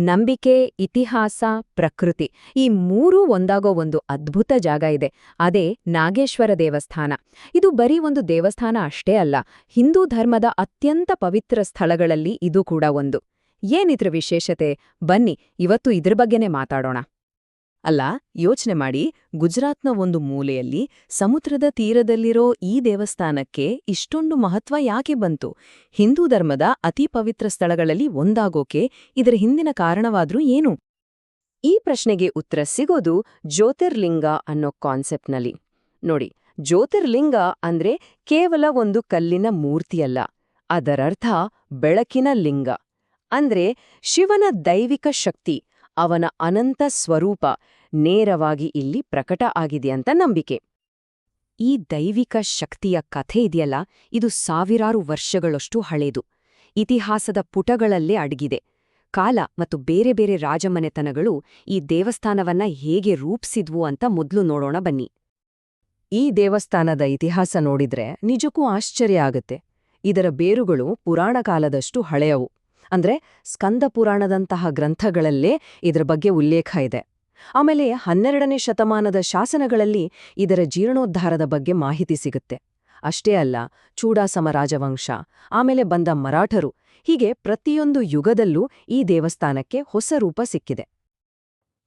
ನಂಬಿಕೆ, ಇತಿಹಾಸ, ಪ್ರಕೃತಿ ಈ ಮೂರೂ ಒಂದಾಗೋ ಒಂದು ಅದ್ಭುತ ಜಾಗ ಇದೆ. ಅದೇ ನಾಗೇಶ್ವರ ದೇವಸ್ಥಾನ. ಇದು ಬರೀ ಒಂದು ದೇವಸ್ಥಾನ ಅಷ್ಟೇ ಅಲ್ಲ, ಹಿಂದೂ ಧರ್ಮದ ಅತ್ಯಂತ ಪವಿತ್ರ ಸ್ಥಳಗಳಲ್ಲಿ ಇದು ಕೂಡ ಒಂದು. ಏನಿದ್ರ ವಿಶೇಷತೆ? ಬನ್ನಿ ಇವತ್ತು ಇದ್ರ ಬಗ್ಗೆನೇ ಮಾತಾಡೋಣ. ಅಲ್ಲ, ಯೋಚನೆ ಮಾಡಿ, ಗುಜರಾತ್ನ ಒಂದು ಮೂಲೆಯಲ್ಲಿ ಸಮುದ್ರದ ತೀರದಲ್ಲಿರೋ ಈ ದೇವಸ್ಥಾನಕ್ಕೆ ಇಷ್ಟೊಂದು ಮಹತ್ವ ಯಾಕೆ ಬಂತು? ಹಿಂದೂ ಧರ್ಮದ ಅತಿ ಪವಿತ್ರ ಸ್ಥಳಗಳಲ್ಲಿ ಒಂದಾಗೋಕೆ ಇದರ ಹಿಂದಿನ ಕಾರಣವಾದ್ರೂ ಏನು? ಈ ಪ್ರಶ್ನೆಗೆ ಉತ್ತರ ಸಿಗೋದು ಜ್ಯೋತಿರ್ಲಿಂಗ ಅನ್ನೋ ಕಾನ್ಸೆಪ್ಟ್ನಲ್ಲಿ. ನೋಡಿ, ಜ್ಯೋತಿರ್ಲಿಂಗ ಅಂದ್ರೆ ಕೇವಲ ಒಂದು ಕಲ್ಲಿನ ಮೂರ್ತಿಯಲ್ಲ, ಅದರರ್ಥ ಬೆಳಕಿನ ಲಿಂಗ. ಅಂದ್ರೆ ಶಿವನ ದೈವಿಕ ಶಕ್ತಿ, ಅವನ ಅನಂತ ಸ್ವರೂಪ ನೇರವಾಗಿ ಇಲ್ಲಿ ಪ್ರಕಟ ಆಗಿದೆಯಂತ ನಂಬಿಕೆ. ಈ ದೈವಿಕ ಶಕ್ತಿಯ ಕಥೆ ಇದೆಯಲ್ಲ, ಇದು ಸಾವಿರಾರು ವರ್ಷಗಳಷ್ಟು ಹಳೇದು. ಇತಿಹಾಸದ ಪುಟಗಳಲ್ಲೇ ಅಡಗಿದೆ. ಕಾಲ ಮತ್ತು ಬೇರೆ ಬೇರೆ ರಾಜಮನೆತನಗಳು ಈ ದೇವಸ್ಥಾನವನ್ನ ಹೇಗೆ ರೂಪಿಸಿದ್ವು ಅಂತ ಮೊದಲು ನೋಡೋಣ ಬನ್ನಿ. ಈ ದೇವಸ್ಥಾನದ ಇತಿಹಾಸ ನೋಡಿದ್ರೆ ನಿಜಕ್ಕೂ ಆಶ್ಚರ್ಯ ಆಗತ್ತೆ. ಇದರ ಬೇರುಗಳು ಪುರಾಣ ಕಾಲದಷ್ಟು ಹಳೆಯವು. ಅಂದ್ರೆ ಸ್ಕಂದ ಪುರಾಣದಂತಹ ಗ್ರಂಥಗಳಲ್ಲೇ ಇದರ ಬಗ್ಗೆ ಉಲ್ಲೇಖ ಇದೆ. ಆಮೇಲೆ 12ನೇ ಶತಮಾನದ ಶಾಸನಗಳಲ್ಲಿ ಇದರ ಜೀರ್ಣೋದ್ಧಾರದ ಬಗ್ಗೆ ಮಾಹಿತಿ ಸಿಗುತ್ತೆ. ಅಷ್ಟೇ ಅಲ್ಲ, ಚೂಡಾಸಮ ರಾಜವಂಶ, ಆಮೇಲೆ ಬಂದ ಮರಾಠರು, ಹೀಗೆ ಪ್ರತಿಯೊಂದು ಯುಗದಲ್ಲೂ ಈ ದೇವಸ್ಥಾನಕ್ಕೆ ಹೊಸ ರೂಪ ಸಿಕ್ಕಿದೆ.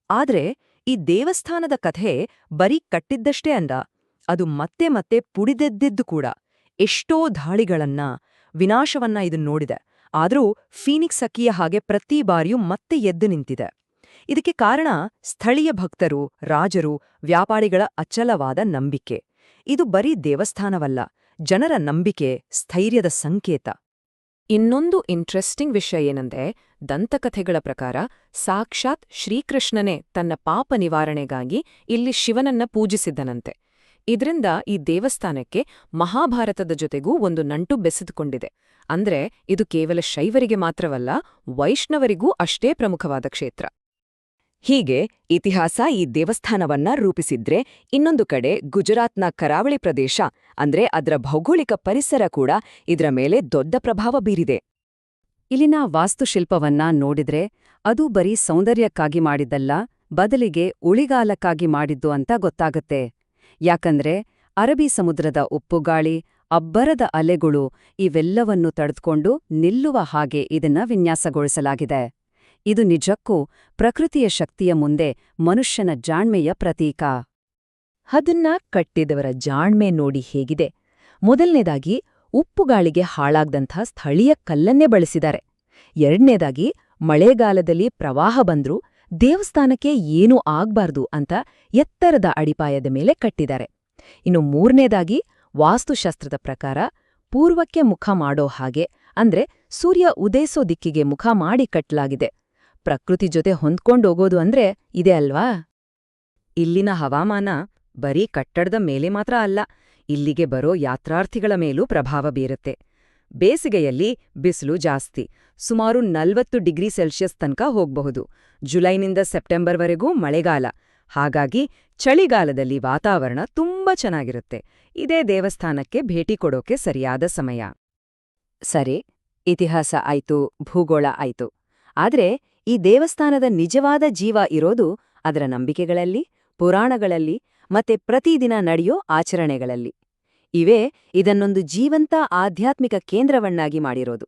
ಆದ್ರೆ ಈ ದೇವಸ್ಥಾನದ ಕಥೆ ಬರೀ ಕಟ್ಟಿದ್ದಷ್ಟೇ ಅಂದ, ಅದು ಮತ್ತೆ ಮತ್ತೆ ಪುಡಿದೆದ್ದಿದ್ದು ಕೂಡ. ಎಷ್ಟೋ ದಾಳಿಗಳನ್ನ, ವಿನಾಶವನ್ನ ಇದು ನೋಡಿದೆ. ಆದರೂ ಫೀನಿಕ್ಸ್ ಹಕ್ಕಿಯ ಹಾಗೆ ಪ್ರತಿ ಬಾರಿಯೂ ಮತ್ತೆ ಎದ್ದು ನಿಂತಿದೆ. ಇದಕ್ಕೆ ಕಾರಣ ಸ್ಥಳೀಯ ಭಕ್ತರು, ರಾಜರು, ವ್ಯಾಪಾರಿಗಳ ಅಚಲವಾದ ನಂಬಿಕೆ. ಇದು ಬರೀ ದೇವಸ್ಥಾನವಲ್ಲ, ಜನರ ನಂಬಿಕೆ, ಸ್ಥೈರ್ಯದ ಸಂಕೇತ. ಇನ್ನೊಂದು ಇಂಟ್ರೆಸ್ಟಿಂಗ್ ವಿಷಯ ಏನಂದ್ರೆ, ದಂತಕಥೆಗಳ ಪ್ರಕಾರ ಸಾಕ್ಷಾತ್ ಶ್ರೀಕೃಷ್ಣನೇ ತನ್ನ ಪಾಪ ನಿವಾರಣೆಗಾಗಿ ಇಲ್ಲಿ ಶಿವನನ್ನ ಪೂಜಿಸಿದ್ದನಂತೆ. ಇದರಿಂದ ಈ ದೇವಸ್ಥಾನಕ್ಕೆ ಮಹಾಭಾರತದ ಜೊತೆಗೂ ಒಂದು ನಂಟು ಬೆಸೆದುಕೊಂಡಿದೆ. ಅಂದ್ರೆ ಇದು ಕೇವಲ ಶೈವರಿಗೆ ಮಾತ್ರವಲ್ಲ, ವೈಷ್ಣವರಿಗೂ ಅಷ್ಟೇ ಪ್ರಮುಖವಾದ ಕ್ಷೇತ್ರ. ಹೀಗೆ ಇತಿಹಾಸ ಈ ದೇವಸ್ಥಾನವನ್ನ ರೂಪಿಸಿದ್ರೆ, ಇನ್ನೊಂದು ಕಡೆ ಗುಜರಾತ್ನ ಕರಾವಳಿ ಪ್ರದೇಶ ಅಂದ್ರೆ ಅದರ ಭೌಗೋಳಿಕ ಪರಿಸರ ಕೂಡ ಇದರ ಮೇಲೆ ದೊಡ್ಡ ಪ್ರಭಾವ ಬೀರಿದೆ. ಇಲ್ಲಿನ ವಾಸ್ತುಶಿಲ್ಪವನ್ನ ನೋಡಿದ್ರೆ ಅದು ಬರೀ ಸೌಂದರ್ಯಕ್ಕಾಗಿ ಮಾಡಿದ್ದಲ್ಲ, ಬದಲಿಗೆ ಉಳಿಗಾಲಕ್ಕಾಗಿ ಮಾಡಿದ್ದು ಅಂತ ಗೊತ್ತಾಗತ್ತೆ. ಯಾಕಂದ್ರೆ ಅರಬ್ಬಿ ಸಮುದ್ರದ ಉಪ್ಪುಗಾಳಿ, ಅಬ್ಬರದ ಅಲೆಗಳು ಇವೆಲ್ಲವನ್ನೂ ತಡೆದುಕೊಂಡು ನಿಲ್ಲುವ ಹಾಗೆ ಇದನ್ನ ವಿನ್ಯಾಸಗೊಳಿಸಲಾಗಿದೆ. ಇದು ನಿಜಕ್ಕೂ ಪ್ರಕೃತಿಯ ಶಕ್ತಿಯ ಮುಂದೆ ಮನುಷ್ಯನ ಜಾಣ್ಮೆಯ ಪ್ರತೀಕ. ಅದನ್ನ ಕಟ್ಟಿದವರ ಜಾಣ್ಮೆ ನೋಡಿ ಹೇಗಿದೆ. ಮೊದಲನೇದಾಗಿ ಉಪ್ಪುಗಾಳಿಗೆ ಹಾಳಾಗ್ದಂಥ ಸ್ಥಳೀಯ ಕಲ್ಲನ್ನೇ ಬಳಸಿದ್ದಾರೆ. ಎರಡನೇದಾಗಿ ಮಳೆಗಾಲದಲ್ಲಿ ಪ್ರವಾಹ ಬಂದ್ರೂ ದೇವಸ್ಥಾನಕ್ಕೆ ಏನೂ ಆಗ್ಬಾರ್ದು ಅಂತ ಎತ್ತರದ ಅಡಿಪಾಯದ ಮೇಲೆ ಕಟ್ಟಿದ್ದಾರೆ. ಇನ್ನು ಮೂರನೇದಾಗಿ ವಾಸ್ತುಶಾಸ್ತ್ರದ ಪ್ರಕಾರ ಪೂರ್ವಕ್ಕೆ ಮುಖ ಮಾಡೋ ಹಾಗೆ, ಅಂದ್ರೆ ಸೂರ್ಯ ಉದಯಿಸೋ ದಿಕ್ಕಿಗೆ ಮುಖ ಮಾಡಿ ಕಟ್ಟಲಾಗಿದೆ. ಪ್ರಕೃತಿ ಜೊತೆ ಹೊಂದ್ಕೊಂಡೋಗೋದು ಅಂದ್ರೆ ಇದೆ ಅಲ್ವಾ? ಇಲ್ಲಿನ ಹವಾಮಾನ ಬರೀ ಕಟ್ಟಡದ ಮೇಲೆ ಮಾತ್ರ ಅಲ್ಲ, ಇಲ್ಲಿಗೆ ಬರೋ ಯಾತ್ರಾರ್ಥಿಗಳ ಮೇಲೂ ಪ್ರಭಾವ ಬೀರುತ್ತೆ. ಬೇಸಿಗೆಯಲ್ಲಿ ಬಿಸಿಲು ಜಾಸ್ತಿ, ಸುಮಾರು 40 ಡಿಗ್ರಿ ಸೆಲ್ಸಿಯಸ್ ತನಕ ಹೋಗ್ಬಹುದು. ಜುಲೈನಿಂದ ಸೆಪ್ಟೆಂಬರ್ವರೆಗೂ ಮಳೆಗಾಲ. ಹಾಗಾಗಿ ಚಳಿಗಾಲದಲ್ಲಿ ವಾತಾವರಣ ತುಂಬಾ ಚೆನ್ನಾಗಿರುತ್ತೆ. ಇದೇ ದೇವಸ್ಥಾನಕ್ಕೆ ಭೇಟಿ ಕೊಡೋಕೆ ಸರಿಯಾದ ಸಮಯ. ಸರಿ, ಇತಿಹಾಸ ಆಯ್ತು, ಭೂಗೋಳ ಆಯ್ತು. ಆದ್ರೆ ಈ ದೇವಸ್ಥಾನದ ನಿಜವಾದ ಜೀವ ಇರೋದು ಅದರ ನಂಬಿಕೆಗಳಲ್ಲಿ, ಪುರಾಣಗಳಲ್ಲಿ ಮತ್ತೆ ಪ್ರತಿದಿನ ನಡೆಯೋ ಆಚರಣೆಗಳಲ್ಲಿ. ಇವೇ ಇದನ್ನೊಂದು ಜೀವಂತ ಆಧ್ಯಾತ್ಮಿಕ ಕೇಂದ್ರವನ್ನಾಗಿ ಮಾಡಿರೋದು.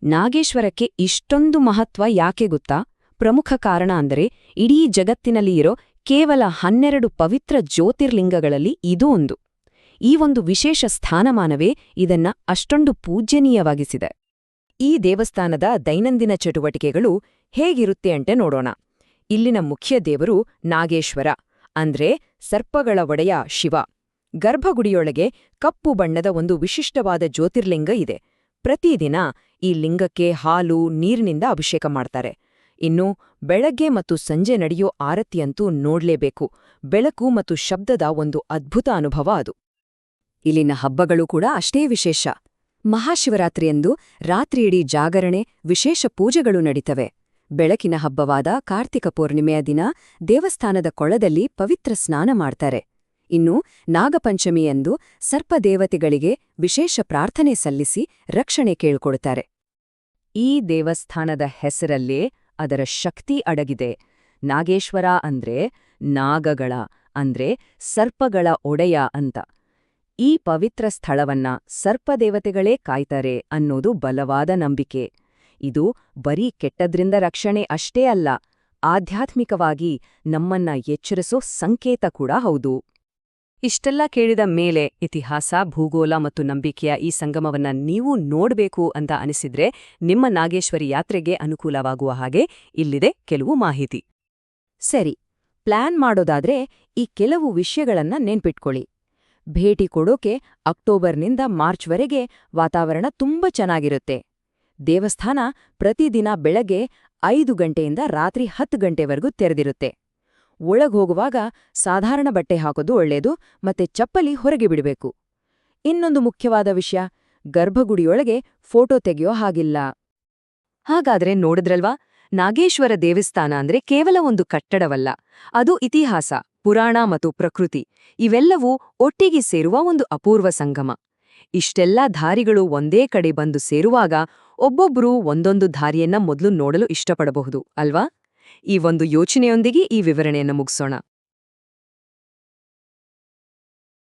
ನಾಗೇಶ್ವರಕ್ಕೆ ಇಷ್ಟೊಂದು ಮಹತ್ವ ಯಾಕೆ ಗೊತ್ತಾ? ಪ್ರಮುಖ ಕಾರಣ ಅಂದರೆ ಇಡೀ ಜಗತ್ತಿನಲ್ಲಿ ಇರೋ ಕೇವಲ 12 ಪವಿತ್ರ ಜ್ಯೋತಿರ್ಲಿಂಗಗಳಲ್ಲಿ ಇದೂ ಒಂದು. ಈ ಒಂದು ವಿಶೇಷ ಸ್ಥಾನಮಾನವೇ ಇದನ್ನ ಅಷ್ಟೊಂದು ಪೂಜ್ಯನೀಯವಾಗಿಸಿದೆ. ಈ ದೇವಸ್ಥಾನದ ದೈನಂದಿನ ಚಟುವಟಿಕೆಗಳು ಹೇಗಿರುತ್ತೆ ಅಂತೆ ನೋಡೋಣ. ಇಲ್ಲಿನ ಮುಖ್ಯ ದೇವರು ನಾಗೇಶ್ವರ, ಅಂದ್ರೆ ಸರ್ಪಗಳ ಒಡೆಯ ಶಿವ. ಗರ್ಭಗುಡಿಯೊಳಗೆ ಕಪ್ಪು ಬಣ್ಣದ ಒಂದು ವಿಶಿಷ್ಟವಾದ ಜ್ಯೋತಿರ್ಲಿಂಗ ಇದೆ. ಪ್ರತಿದಿನ ಈ ಲಿಂಗಕ್ಕೆ ಹಾಲು, ನೀರಿನಿಂದ ಅಭಿಷೇಕ ಮಾಡ್ತಾರೆ. ಇನ್ನು ಬೆಳಗ್ಗೆ ಮತ್ತು ಸಂಜೆ ನಡೆಯೋ ಆರತಿಯಂತೂ ನೋಡ್ಲೇಬೇಕು. ಬೆಳಕು ಮತ್ತು ಶಬ್ದದ ಒಂದು ಅದ್ಭುತ ಅನುಭವ ಅದು. ಇಲ್ಲಿನ ಹಬ್ಬಗಳು ಕೂಡ ಅಷ್ಟೇ ವಿಶೇಷ. ಮಹಾಶಿವರಾತ್ರಿಯಂದು ರಾತ್ರಿಯಿಡೀ ಜಾಗರಣೆ, ವಿಶೇಷ ಪೂಜೆಗಳು ನಡೀತವೆ. ಬೆಳಕಿನ ಹಬ್ಬವಾದ ಕಾರ್ತಿಕ ಪೂರ್ಣಿಮೆಯ ದಿನ ದೇವಸ್ಥಾನದ ಕೊಳದಲ್ಲಿ ಪವಿತ್ರ ಸ್ನಾನ ಮಾಡ್ತಾರೆ. ಇನ್ನು ನಾಗಪಂಚಮಿಯಂದು ಸರ್ಪದೇವತೆಗಳಿಗೆ ವಿಶೇಷ ಪ್ರಾರ್ಥನೆ ಸಲ್ಲಿಸಿ ರಕ್ಷಣೆ ಕೇಳ್ಕೊಳ್ತಾರೆ. ಈ ದೇವಸ್ಥಾನದ ಹೆಸರಲ್ಲೇ ಅದರ ಶಕ್ತಿ ಅಡಗಿದೆ. ನಾಗೇಶ್ವರ ಅಂದ್ರೆ ನಾಗಗಳ ಅಂದ್ರೆ ಸರ್ಪಗಳ ಒಡೆಯ ಅಂತ. ಈ ಪವಿತ್ರ ಸ್ಥಳವನ್ನ ಸರ್ಪದೇವತೆಗಳೇ ಕಾಯ್ತಾರೆ ಅನ್ನೋದು ಬಲವಾದ ನಂಬಿಕೆ. ಇದು ಬರೀ ಕೆಟ್ಟದ್ರಿಂದ ರಕ್ಷಣೆ ಅಷ್ಟೇ ಅಲ್ಲ, ಆಧ್ಯಾತ್ಮಿಕವಾಗಿ ನಮ್ಮನ್ನ ಎಚ್ಚರಿಸೋ ಸಂಕೇತ ಕೂಡ ಹೌದು. ಇಷ್ಟೆಲ್ಲ ಕೇಳಿದ ಮೇಲೆ ಇತಿಹಾಸ, ಭೂಗೋಳ ಮತ್ತು ನಂಬಿಕೆಯ ಈ ಸಂಗಮವನ್ನ ನೀವು ನೋಡ್ಬೇಕು ಅಂತ ಅನಿಸಿದ್ರೆ ನಿಮ್ಮ ನಾಗೇಶ್ವರಿ ಯಾತ್ರೆಗೆ ಅನುಕೂಲವಾಗುವ ಹಾಗೆ ಇಲ್ಲಿದೆ ಕೆಲವು ಮಾಹಿತಿ. ಸರಿ, ಪ್ಲಾನ್ ಮಾಡೋದಾದ್ರೆ ಈ ಕೆಲವು ವಿಷಯಗಳನ್ನ ನೆನ್ಪಿಟ್ಕೊಳ್ಳಿ. ಭೇಟಿ ಕೊಡೋಕೆ ಅಕ್ಟೋಬರ್ನಿಂದ ಮಾರ್ಚ್ವರೆಗೆ ವಾತಾವರಣ ತುಂಬಾ ಚೆನ್ನಾಗಿರುತ್ತೆ. ದೇವಸ್ಥಾನ ಪ್ರತಿದಿನ ಬೆಳಗ್ಗೆ 5 ಗಂಟೆಯಿಂದ ರಾತ್ರಿ 10 ಗಂಟೆವರೆಗೂ ತೆರೆದಿರುತ್ತೆ. ಒಳಗೋಗುವಾಗ ಸಾಧಾರಣ ಬಟ್ಟೆ ಹಾಕೋದು ಒಳ್ಳೇದು, ಮತ್ತೆ ಚಪ್ಪಲಿ ಹೊರಗೆ ಬಿಡಬೇಕು. ಇನ್ನೊಂದು ಮುಖ್ಯವಾದ ವಿಷಯ, ಗರ್ಭಗುಡಿಯೊಳಗೆ ಫೋಟೋ ತೆಗೆಯೋ ಹಾಗಿಲ್ಲ. ಹಾಗಾದ್ರೆ ನೋಡಿದ್ರಲ್ವಾ, ನಾಗೇಶ್ವರ ದೇವಸ್ಥಾನ ಅಂದ್ರೆ ಕೇವಲ ಒಂದು ಕಟ್ಟಡವಲ್ಲ, ಅದು ಇತಿಹಾಸ, ಪುರಾಣ ಮತ್ತು ಪ್ರಕೃತಿ ಇವೆಲ್ಲವೂ ಒಟ್ಟಿಗೆ ಸೇರುವ ಒಂದು ಅಪೂರ್ವ ಸಂಗಮ. ಇಷ್ಟೆಲ್ಲ ದಾರಿಗಳು ಒಂದೇ ಕಡೆ ಬಂದು ಸೇರುವಾಗ ಒಬ್ಬೊಬ್ರೂ ಒಂದೊಂದು ದಾರಿಯನ್ನ ಮೊದಲು ನೋಡಲು ಇಷ್ಟಪಡಬಹುದು ಅಲ್ವಾ? ಈ ಒಂದು ಯೋಚನೆಯೊಂದಿಗೆ ಈ ವಿವರಣೆಯನ್ನು ಮುಗಿಸೋಣ.